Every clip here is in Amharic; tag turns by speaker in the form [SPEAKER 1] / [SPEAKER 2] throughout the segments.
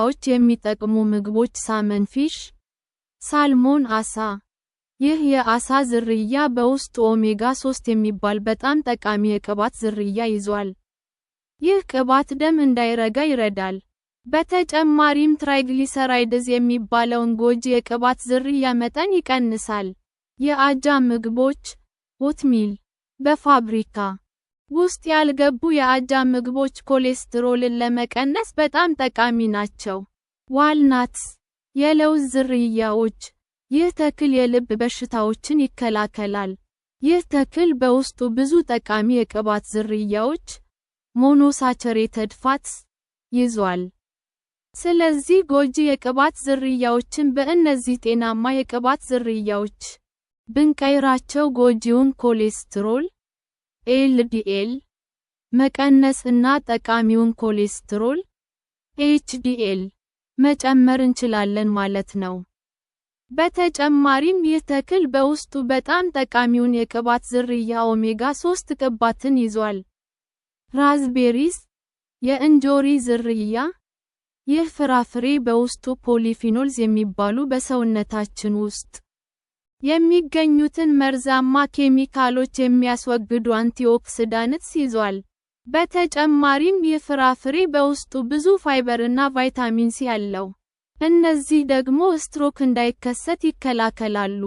[SPEAKER 1] ለጤናዎች የሚጠቅሙ ምግቦች ሳልመን ፊሽ፣ ሳልሞን ዓሳ። ይህ የዓሳ ዝርያ በውስጡ ኦሜጋ-3 የሚባል በጣም ጠቃሚ የቅባት ዝርያ ይዟል። ይህ ቅባት ደም እንዳይረጋ ይረዳል። በተጨማሪም ትራይግሊሰራይድስ የሚባለውን ጎጂ የቅባት ዝርያ መጠን ይቀንሳል። የአጃ ምግቦች ኦትሚል በፋብሪካ ውስጥ ያልገቡ የአጃ ምግቦች ኮሌስትሮልን ለመቀነስ በጣም ጠቃሚ ናቸው። ዋልናትስ የለውዝ ዝርያዎች ይህ ተክል የልብ በሽታዎችን ይከላከላል። ይህ ተክል በውስጡ ብዙ ጠቃሚ የቅባት ዝርያዎች ሞኖሳቸሬትድ ፋትስ ይዟል። ስለዚህ ጎጂ የቅባት ዝርያዎችን በእነዚህ ጤናማ የቅባት ዝርያዎች ብንቀይራቸው ጎጂውን ኮሌስትሮል ኤልዲኤል መቀነስ እና ጠቃሚውን ኮሌስትሮል ኤችዲኤል መጨመር እንችላለን ማለት ነው። በተጨማሪም ይህ ተክል በውስጡ በጣም ጠቃሚውን የቅባት ዝርያ ኦሜጋ-3 ቅባትን ይዟል። ራዝቤሪስ የእንጆሪ ዝርያ ይህ ፍራፍሬ በውስጡ ፖሊፊኖልስ የሚባሉ በሰውነታችን ውስጥ የሚገኙትን መርዛማ ኬሚካሎች የሚያስወግዱ አንቲኦክሲዳንትስ ይዟል። በተጨማሪም ይህ ፍራፍሬ በውስጡ ብዙ ፋይበር እና ቫይታሚን ሲ አለው። እነዚህ ደግሞ ስትሮክ እንዳይከሰት ይከላከላሉ።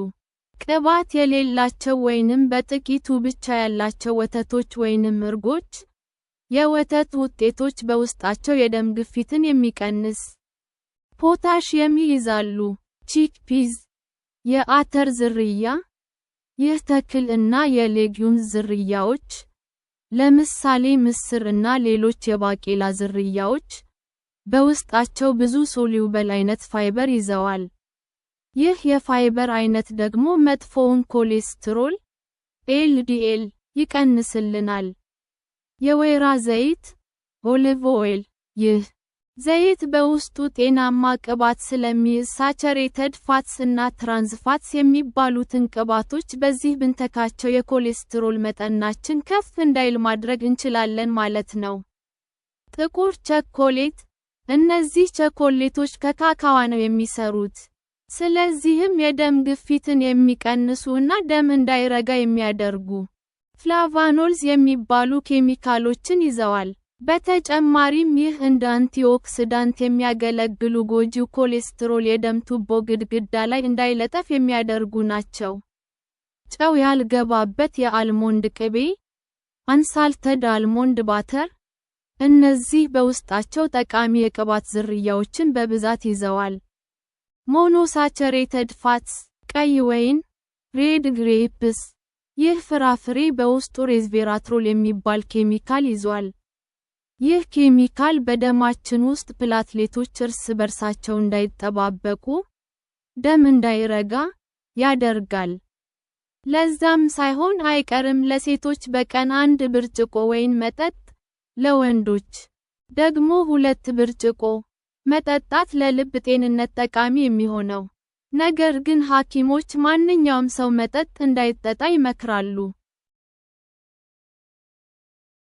[SPEAKER 1] ቅባት የሌላቸው ወይንም በጥቂቱ ብቻ ያላቸው ወተቶች ወይንም እርጎች የወተት ውጤቶች በውስጣቸው የደም ግፊትን የሚቀንስ ፖታሺየም ይይዛሉ። ቺክፒዝ የአተር ዝርያ ይህ ተክል እና የሌጊዩምስ ዝርያዎች ለምሳሌ ምስር እና ሌሎች የባቄላ ዝርያዎች በውስጣቸው ብዙ ሶሉብል አይነት ፋይበር ይዘዋል። ይህ የፋይበር አይነት ደግሞ መጥፎውን ኮሌስትሮል ኤልዲኤል ይቀንስልናል። የወይራ ዘይት ኦሊቭ ኦይል ይህ ዘይት በውስጡ ጤናማ ቅባት ስለሚይዝ ሳቸሬትድ ፋትስ እና ትራንስ ፋትስ የሚባሉትን ቅባቶች በዚህ ብንተካቸው የኮሌስትሮል መጠናችን ከፍ እንዳይል ማድረግ እንችላለን ማለት ነው። ጥቁር ቸኮሌት እነዚህ ቸኮሌቶች ከካካዋ ነው የሚሰሩት። ስለዚህም የደም ግፊትን የሚቀንሱ እና ደም እንዳይረጋ የሚያደርጉ ፍላቫኖልስ የሚባሉ ኬሚካሎችን ይዘዋል። በተጨማሪም ይህ እንደ አንቲኦክሲዳንት የሚያገለግሉ ጎጂው ኮሌስትሮል የደም ቱቦ ግድግዳ ላይ እንዳይለጠፍ የሚያደርጉ ናቸው። ጨው ያልገባበት የአልሞንድ ቅቤ አንሳልተድ አልሞንድ ባተር እነዚህ በውስጣቸው ጠቃሚ የቅባት ዝርያዎችን በብዛት ይዘዋል። ሞኖሳቸሬትድ ፋትስ ቀይ ወይን ሬድ ግሬፕስ ይህ ፍራፍሬ በውስጡ ሬዝቬራትሮል የሚባል ኬሚካል ይዟል። ይህ ኬሚካል በደማችን ውስጥ ፕላትሌቶች እርስ በርሳቸው እንዳይጠባበቁ፣ ደም እንዳይረጋ ያደርጋል። ለዛም ሳይሆን አይቀርም ለሴቶች በቀን 1 ብርጭቆ ወይን መጠጥ፣ ለወንዶች ደግሞ 2 ብርጭቆ መጠጣት ለልብ ጤንነት ጠቃሚ የሚሆነው። ነገር ግን ሐኪሞች ማንኛውም ሰው መጠጥ እንዳይጠጣ ይመክራሉ።